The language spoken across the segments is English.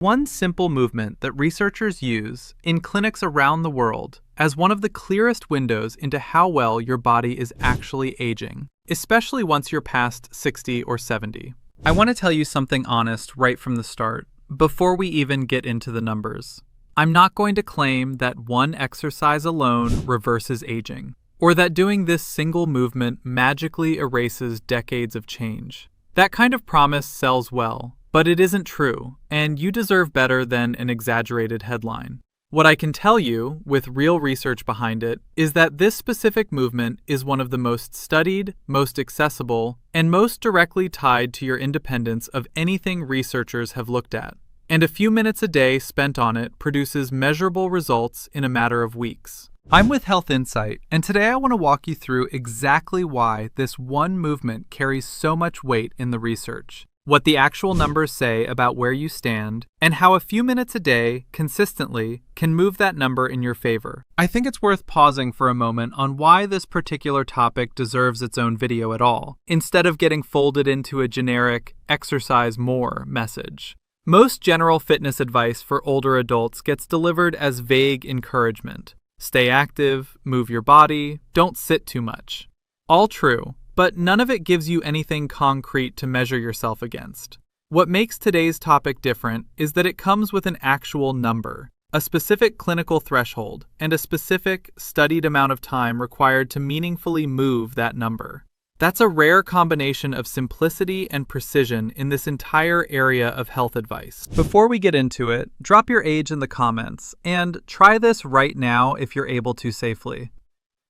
One simple movement that researchers use in clinics around the world as one of the clearest windows into how well your body is actually aging, especially once you're past 60 or 70. I want to tell you something honest right from the start, before we even get into the numbers. I'm not going to claim that one exercise alone reverses aging, or that doing this single movement magically erases decades of change. That kind of promise sells well, but it isn't true, and you deserve better than an exaggerated headline. What I can tell you, with real research behind it, is that this specific movement is one of the most studied, most accessible, and most directly tied to your independence of anything researchers have looked at. And a few minutes a day spent on it produces measurable results in a matter of weeks. I'm with Health Insight, and today I want to walk you through exactly why this one movement carries so much weight in the research, what the actual numbers say about where you stand, and how a few minutes a day, consistently, can move that number in your favor. I think it's worth pausing for a moment on why this particular topic deserves its own video at all, instead of getting folded into a generic "exercise more" message. Most general fitness advice for older adults gets delivered as vague encouragement. Stay active, move your body, don't sit too much. All true, but none of it gives you anything concrete to measure yourself against. What makes today's topic different is that it comes with an actual number, a specific clinical threshold, and a specific, studied amount of time required to meaningfully move that number. That's a rare combination of simplicity and precision in this entire area of health advice. Before we get into it, drop your age in the comments, and try this right now if you're able to safely.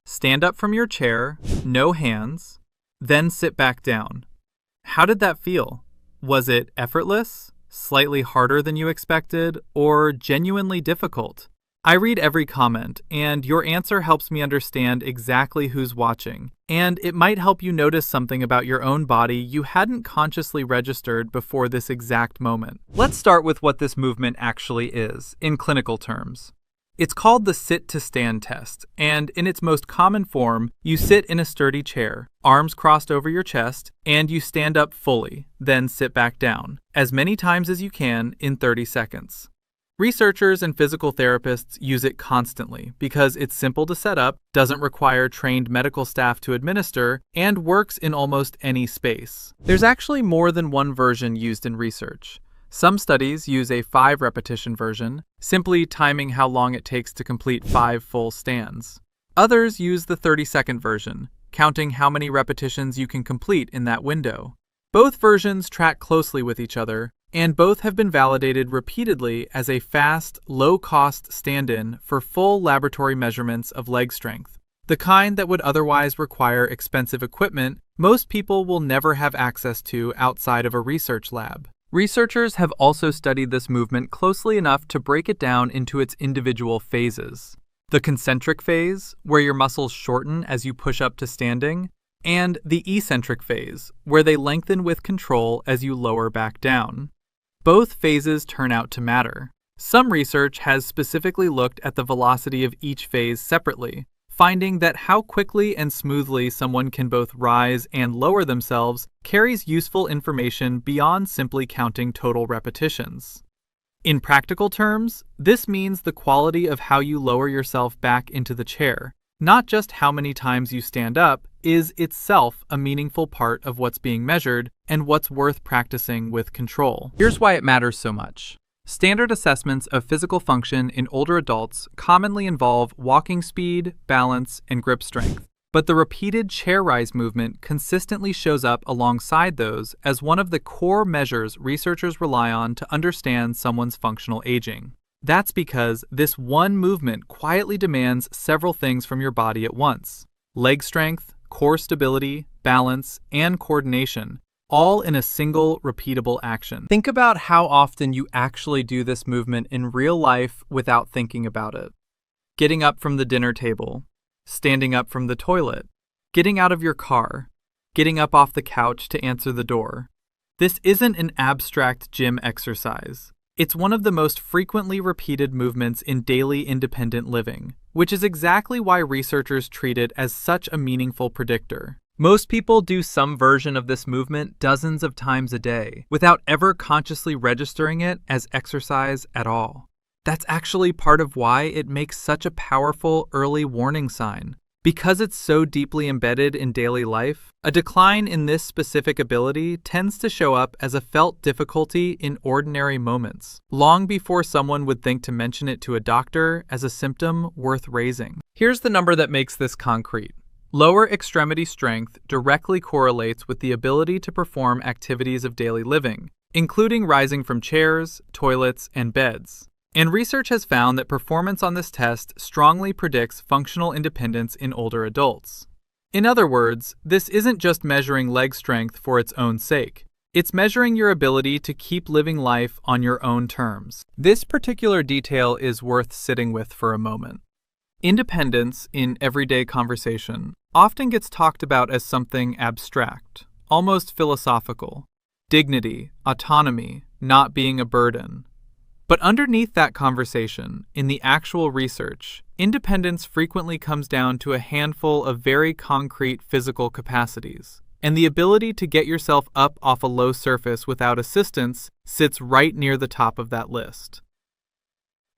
Stand up from your chair, no hands, then sit back down. How did that feel? Was it effortless, slightly harder than you expected, or genuinely difficult? I read every comment, and your answer helps me understand exactly who's watching, and it might help you notice something about your own body you hadn't consciously registered before this exact moment. Let's start with what this movement actually is, in clinical terms. It's called the sit-to-stand test, and in its most common form, you sit in a sturdy chair, arms crossed over your chest, and you stand up fully, then sit back down, as many times as you can in 30 seconds. Researchers and physical therapists use it constantly because it's simple to set up, doesn't require trained medical staff to administer, and works in almost any space. There's actually more than one version used in research. Some studies use a 5-repetition version, simply timing how long it takes to complete 5 full stands. Others use the 30-second version, counting how many repetitions you can complete in that window. Both versions track closely with each other, and both have been validated repeatedly as a fast, low-cost stand-in for full laboratory measurements of leg strength. The kind that would otherwise require expensive equipment most people will never have access to outside of a research lab. Researchers have also studied this movement closely enough to break it down into its individual phases. The concentric phase, where your muscles shorten as you push up to standing, and the eccentric phase, where they lengthen with control as you lower back down. Both phases turn out to matter. Some research has specifically looked at the velocity of each phase separately, finding that how quickly and smoothly someone can both rise and lower themselves carries useful information beyond simply counting total repetitions. In practical terms, this means the quality of how you lower yourself back into the chair, not just how many times you stand up, is itself a meaningful part of what's being measured and what's worth practicing with control. Here's why it matters so much. Standard assessments of physical function in older adults commonly involve walking speed, balance, and grip strength. But the repeated chair rise movement consistently shows up alongside those as one of the core measures researchers rely on to understand someone's functional aging. That's because this one movement quietly demands several things from your body at once: leg strength, core stability, balance, and coordination, all in a single repeatable action. Think about how often you actually do this movement in real life without thinking about it. Getting up from the dinner table, standing up from the toilet, getting out of your car, getting up off the couch to answer the door. This isn't an abstract gym exercise. It's one of the most frequently repeated movements in daily independent living, which is exactly why researchers treat it as such a meaningful predictor. Most people do some version of this movement dozens of times a day without ever consciously registering it as exercise at all. That's actually part of why it makes such a powerful early warning sign. Because it's so deeply embedded in daily life, a decline in this specific ability tends to show up as a felt difficulty in ordinary moments, long before someone would think to mention it to a doctor as a symptom worth raising. Here's the number that makes this concrete. Lower extremity strength directly correlates with the ability to perform activities of daily living, including rising from chairs, toilets, and beds. And research has found that performance on this test strongly predicts functional independence in older adults. In other words, this isn't just measuring leg strength for its own sake. It's measuring your ability to keep living life on your own terms. This particular detail is worth sitting with for a moment. Independence in everyday conversation often gets talked about as something abstract, almost philosophical. Dignity, autonomy, not being a burden. But underneath that conversation, in the actual research, independence frequently comes down to a handful of very concrete physical capacities, and the ability to get yourself up off a low surface without assistance sits right near the top of that list.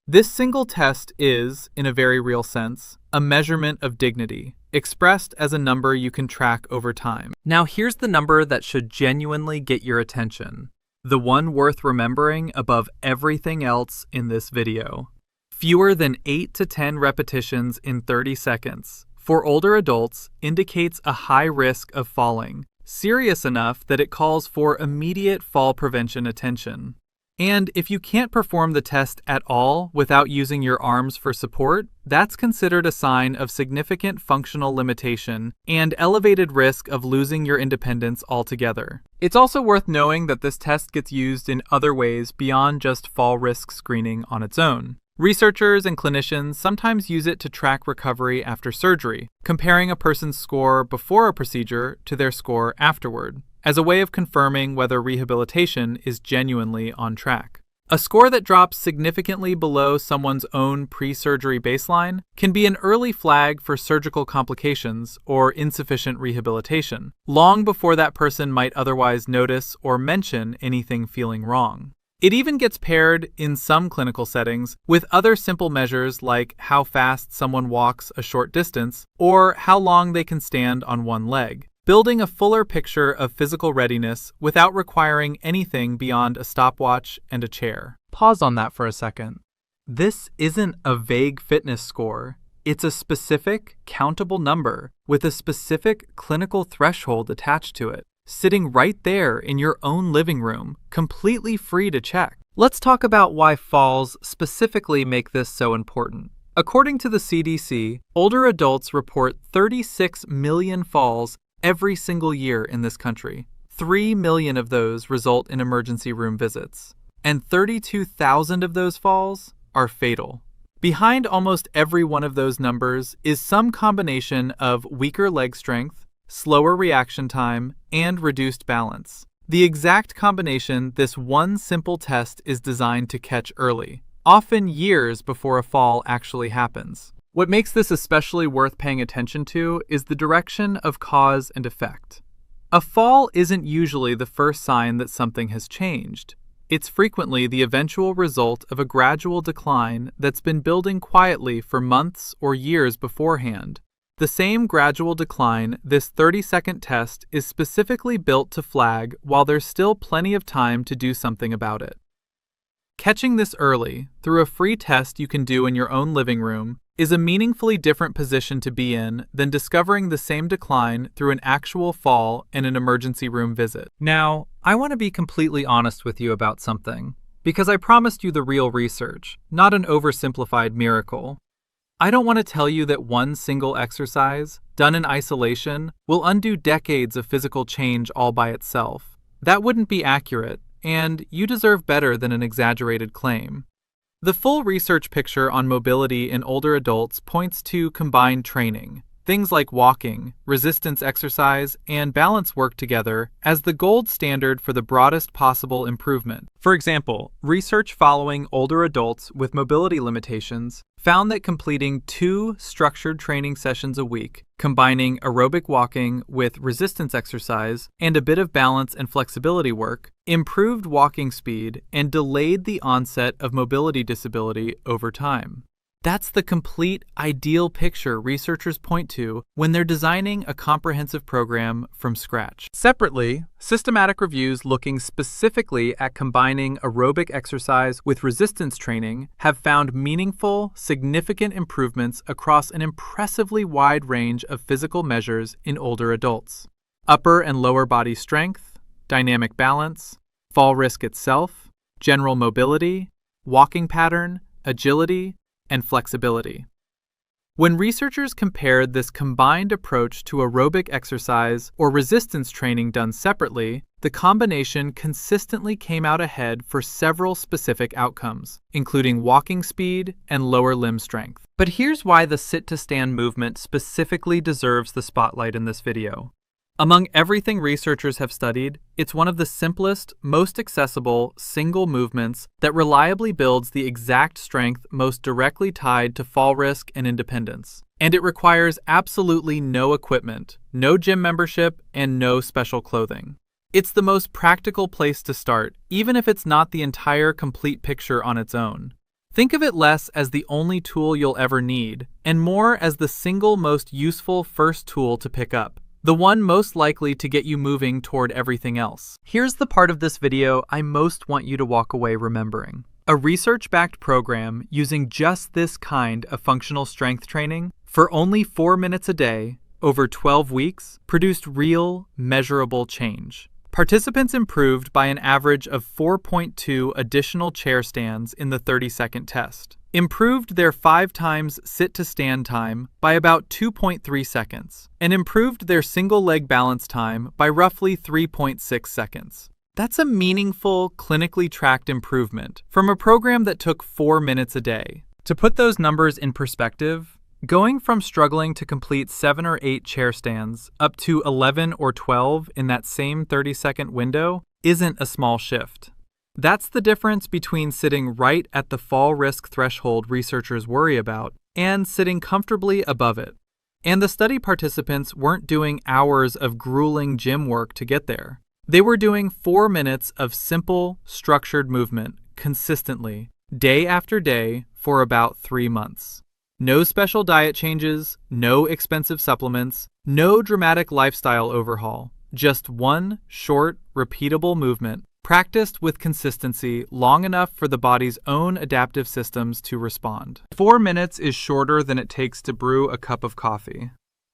This single test is, in a very real sense, a measurement of dignity, expressed as a number you can track over time. Now here's the number that should genuinely get your attention. The one worth remembering above everything else in this video. Fewer than 8 to 10 repetitions in 30 seconds for older adults indicates a high risk of falling, serious enough that it calls for immediate fall prevention attention. And if you can't perform the test at all without using your arms for support, that's considered a sign of significant functional limitation and elevated risk of losing your independence altogether. It's also worth knowing that this test gets used in other ways beyond just fall risk screening on its own. Researchers and clinicians sometimes use it to track recovery after surgery, comparing a person's score before a procedure to their score afterward, as a way of confirming whether rehabilitation is genuinely on track. A score that drops significantly below someone's own pre-surgery baseline can be an early flag for surgical complications or insufficient rehabilitation, long before that person might otherwise notice or mention anything feeling wrong. It even gets paired, in some clinical settings, with other simple measures like how fast someone walks a short distance or how long they can stand on one leg, building a fuller picture of physical readiness without requiring anything beyond a stopwatch and a chair. Pause on that for a second. This isn't a vague fitness score. It's a specific, countable number with a specific clinical threshold attached to it, sitting right there in your own living room, completely free to check. Let's talk about why falls specifically make this so important. According to the CDC, older adults report 36 million falls every single year in this country. 3 million of those result in emergency room visits, and 32,000 of those falls are fatal. Behind almost every one of those numbers is some combination of weaker leg strength, slower reaction time, and reduced balance. The exact combination this one simple test is designed to catch early, often years before a fall actually happens. What makes this especially worth paying attention to is the direction of cause and effect. A fall isn't usually the first sign that something has changed. It's frequently the eventual result of a gradual decline that's been building quietly for months or years beforehand. The same gradual decline this 30-second test is specifically built to flag while there's still plenty of time to do something about it. Catching this early, through a free test you can do in your own living room, is a meaningfully different position to be in than discovering the same decline through an actual fall and an emergency room visit. Now, I want to be completely honest with you about something, because I promised you the real research, not an oversimplified miracle. I don't want to tell you that one single exercise, done in isolation, will undo decades of physical change all by itself. That wouldn't be accurate, and you deserve better than an exaggerated claim. The full research picture on mobility in older adults points to combined training, Things like walking, resistance exercise, and balance work together as the gold standard for the broadest possible improvement. For example, research following older adults with mobility limitations found that completing 2 structured training sessions a week, combining aerobic walking with resistance exercise and a bit of balance and flexibility work, improved walking speed and delayed the onset of mobility disability over time. That's the complete ideal picture researchers point to when they're designing a comprehensive program from scratch. Separately, systematic reviews looking specifically at combining aerobic exercise with resistance training have found meaningful, significant improvements across an impressively wide range of physical measures in older adults. Upper and lower body strength, dynamic balance, fall risk itself, general mobility, walking pattern, agility, and flexibility. When researchers compared this combined approach to aerobic exercise or resistance training done separately, the combination consistently came out ahead for several specific outcomes, including walking speed and lower limb strength. But here's why the sit-to-stand movement specifically deserves the spotlight in this video. Among everything researchers have studied, it's one of the simplest, most accessible, single movements that reliably builds the exact strength most directly tied to fall risk and independence. And it requires absolutely no equipment, no gym membership, and no special clothing. It's the most practical place to start, even if it's not the entire complete picture on its own. Think of it less as the only tool you'll ever need, and more as the single most useful first tool to pick up. The one most likely to get you moving toward everything else. Here's the part of this video I most want you to walk away remembering. A research-backed program using just this kind of functional strength training for only 4 minutes a day over 12 weeks produced real, measurable change. Participants improved by an average of 4.2 additional chair stands in the 30-second test, improved their 5 times sit-to-stand time by about 2.3 seconds, and improved their single-leg balance time by roughly 3.6 seconds. That's a meaningful, clinically tracked improvement from a program that took 4 minutes a day. To put those numbers in perspective, going from struggling to complete 7 or 8 chair stands up to 11 or 12 in that same 30-second window isn't a small shift. That's the difference between sitting right at the fall risk threshold researchers worry about and sitting comfortably above it. And the study participants weren't doing hours of grueling gym work to get there. They were doing 4 minutes of simple, structured movement consistently, day after day, for about 3 months. No special diet changes, no expensive supplements, no dramatic lifestyle overhaul, just one short, repeatable movement practiced with consistency long enough for the body's own adaptive systems to respond. 4 minutes is shorter than it takes to brew a cup of coffee.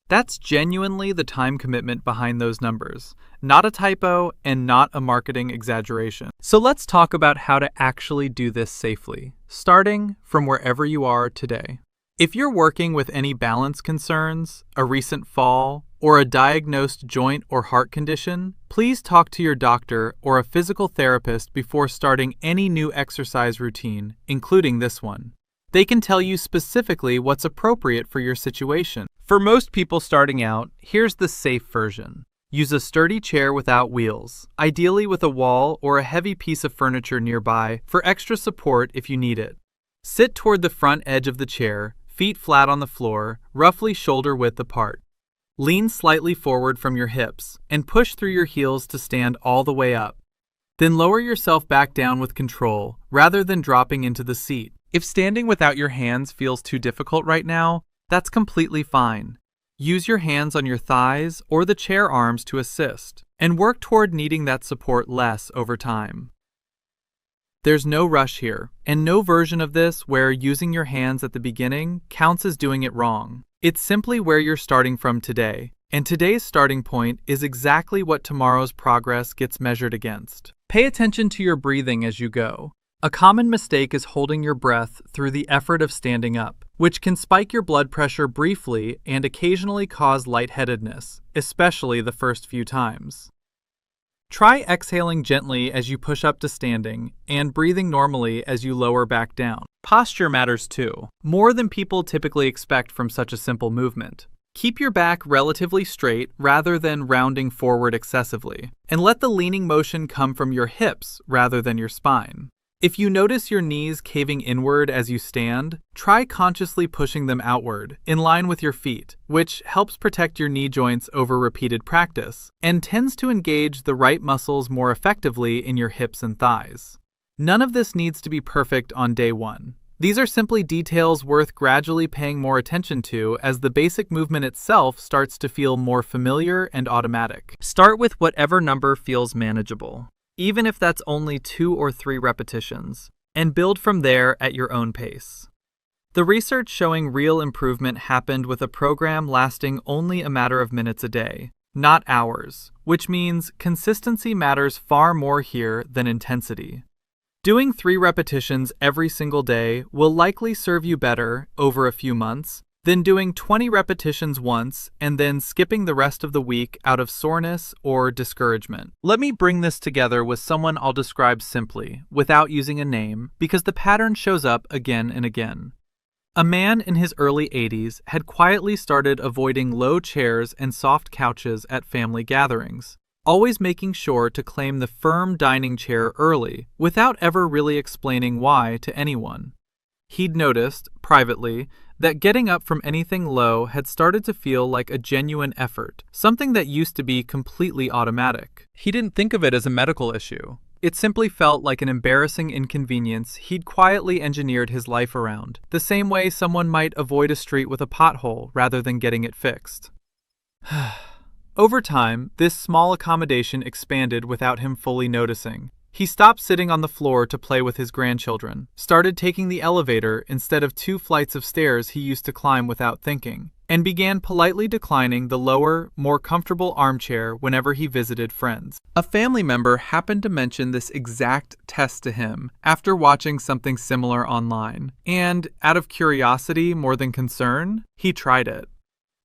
That's genuinely the time commitment behind those numbers, not a typo and not a marketing exaggeration. So let's talk about how to actually do this safely, starting from wherever you are today. If you're working with any balance concerns, a recent fall, or a diagnosed joint or heart condition, please talk to your doctor or a physical therapist before starting any new exercise routine, including this one. They can tell you specifically what's appropriate for your situation. For most people starting out, here's the safe version. Use a sturdy chair without wheels, ideally with a wall or a heavy piece of furniture nearby for extra support if you need it. Sit toward the front edge of the chair, feet flat on the floor, roughly shoulder width apart. Lean slightly forward from your hips and push through your heels to stand all the way up. Then lower yourself back down with control rather than dropping into the seat. If standing without your hands feels too difficult right now, that's completely fine. Use your hands on your thighs or the chair arms to assist, and work toward needing that support less over time. There's no rush here, and no version of this where using your hands at the beginning counts as doing it wrong. It's simply where you're starting from today, and today's starting point is exactly what tomorrow's progress gets measured against. Pay attention to your breathing as you go. A common mistake is holding your breath through the effort of standing up, which can spike your blood pressure briefly and occasionally cause lightheadedness, especially the first few times. Try exhaling gently as you push up to standing and breathing normally as you lower back down. Posture matters too, more than people typically expect from such a simple movement. Keep your back relatively straight rather than rounding forward excessively, and let the leaning motion come from your hips rather than your spine. If you notice your knees caving inward as you stand, try consciously pushing them outward, in line with your feet, which helps protect your knee joints over repeated practice, and tends to engage the right muscles more effectively in your hips and thighs. None of this needs to be perfect on day one. These are simply details worth gradually paying more attention to as the basic movement itself starts to feel more familiar and automatic. Start with whatever number feels manageable, even if that's only 2 or 3 repetitions, and build from there at your own pace. The research showing real improvement happened with a program lasting only a matter of minutes a day, not hours, which means consistency matters far more here than intensity. Doing 3 repetitions every single day will likely serve you better over a few months than doing 20 repetitions once and then skipping the rest of the week out of soreness or discouragement. Let me bring this together with someone I'll describe simply, without using a name, because the pattern shows up again and again. A man in his early 80s had quietly started avoiding low chairs and soft couches at family gatherings, always making sure to claim the firm dining chair early without ever really explaining why to anyone. He'd noticed, privately, that getting up from anything low had started to feel like a genuine effort, something that used to be completely automatic. He didn't think of it as a medical issue. It simply felt like an embarrassing inconvenience he'd quietly engineered his life around, the same way someone might avoid a street with a pothole rather than getting it fixed. Over time, this small accommodation expanded without him fully noticing. He stopped sitting on the floor to play with his grandchildren, started taking the elevator instead of 2 flights of stairs he used to climb without thinking, and began politely declining the lower, more comfortable armchair whenever he visited friends. A family member happened to mention this exact test to him after watching something similar online, and, out of curiosity more than concern, he tried it.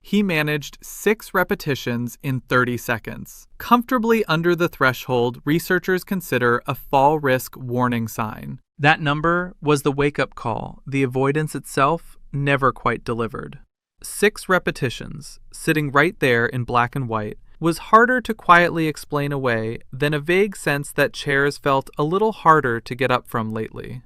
He managed 6 repetitions in 30 seconds, comfortably under the threshold researchers consider a fall risk warning sign. That number was the wake-up call the avoidance itself never quite delivered. 6 repetitions, sitting right there in black and white, was harder to quietly explain away than a vague sense that chairs felt a little harder to get up from lately.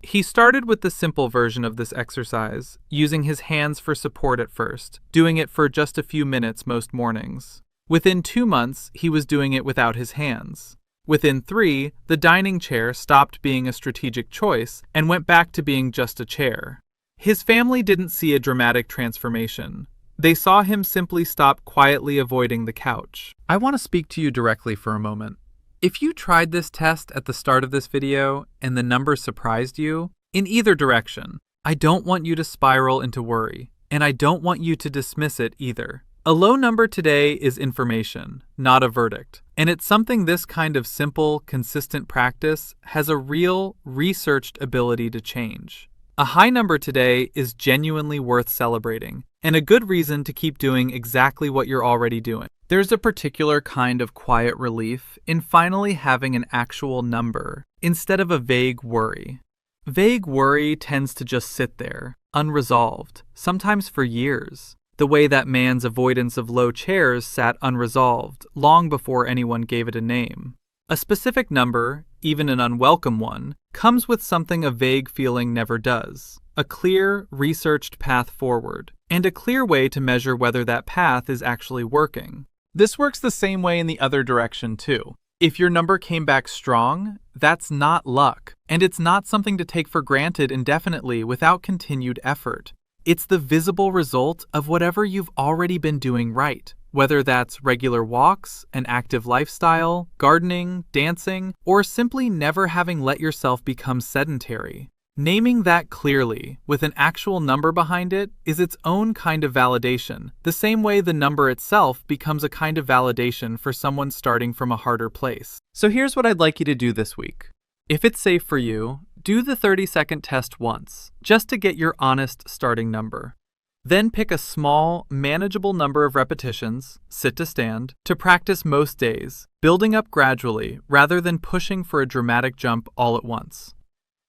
He started with the simple version of this exercise, using his hands for support at first, doing it for just a few minutes most mornings. Within 2 months, he was doing it without his hands. Within 3, the dining chair stopped being a strategic choice and went back to being just a chair. His family didn't see a dramatic transformation. They saw him simply stop quietly avoiding the couch. I want to speak to you directly for a moment. If you tried this test at the start of this video and the number surprised you, in either direction, I don't want you to spiral into worry, and I don't want you to dismiss it either. A low number today is information, not a verdict, and it's something this kind of simple, consistent practice has a real, researched ability to change. A high number today is genuinely worth celebrating, and a good reason to keep doing exactly what you're already doing. There's a particular kind of quiet relief in finally having an actual number instead of a vague worry. Vague worry tends to just sit there, unresolved, sometimes for years, the way that man's avoidance of low chairs sat unresolved long before anyone gave it a name. A specific number, even an unwelcome one, comes with something a vague feeling never does. A clear, researched path forward, and a clear way to measure whether that path is actually working. This works the same way in the other direction, too. If your number came back strong, that's not luck, and it's not something to take for granted indefinitely without continued effort. It's the visible result of whatever you've already been doing right, whether that's regular walks, an active lifestyle, gardening, dancing, or simply never having let yourself become sedentary. Naming that clearly, with an actual number behind it, is its own kind of validation, the same way the number itself becomes a kind of validation for someone starting from a harder place. So here's what I'd like you to do this week. If it's safe for you, do the 30-second test once, just to get your honest starting number. Then pick a small, manageable number of repetitions, sit to stand, to practice most days, building up gradually rather than pushing for a dramatic jump all at once.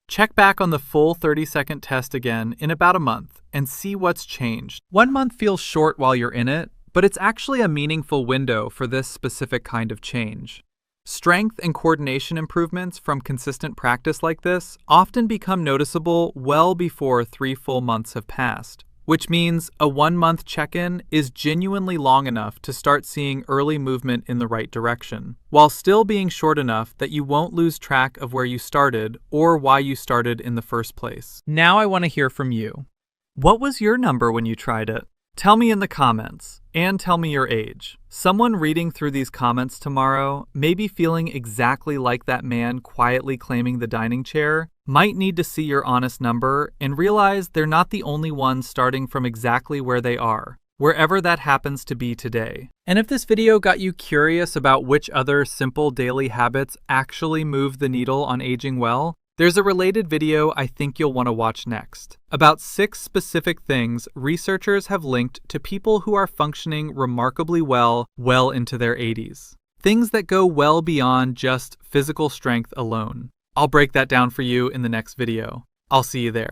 Check back on the full 30-second test again in about a month and see what's changed. 1 month feels short while you're in it, but it's actually a meaningful window for this specific kind of change. Strength and coordination improvements from consistent practice like this often become noticeable well before 3 full months have passed, which means a 1-month check-in is genuinely long enough to start seeing early movement in the right direction, while still being short enough that you won't lose track of where you started or why you started in the first place. Now I want to hear from you. What was your number when you tried it? Tell me in the comments, and tell me your age. Someone reading through these comments tomorrow, maybe feeling exactly like that man quietly claiming the dining chair, might need to see your honest number and realize they're not the only ones starting from exactly where they are, wherever that happens to be today. And if this video got you curious about which other simple daily habits actually move the needle on aging well, there's a related video I think you'll want to watch next. About 6 specific things researchers have linked to people who are functioning remarkably well into their 80s. Things that go well beyond just physical strength alone. I'll break that down for you in the next video. I'll see you there.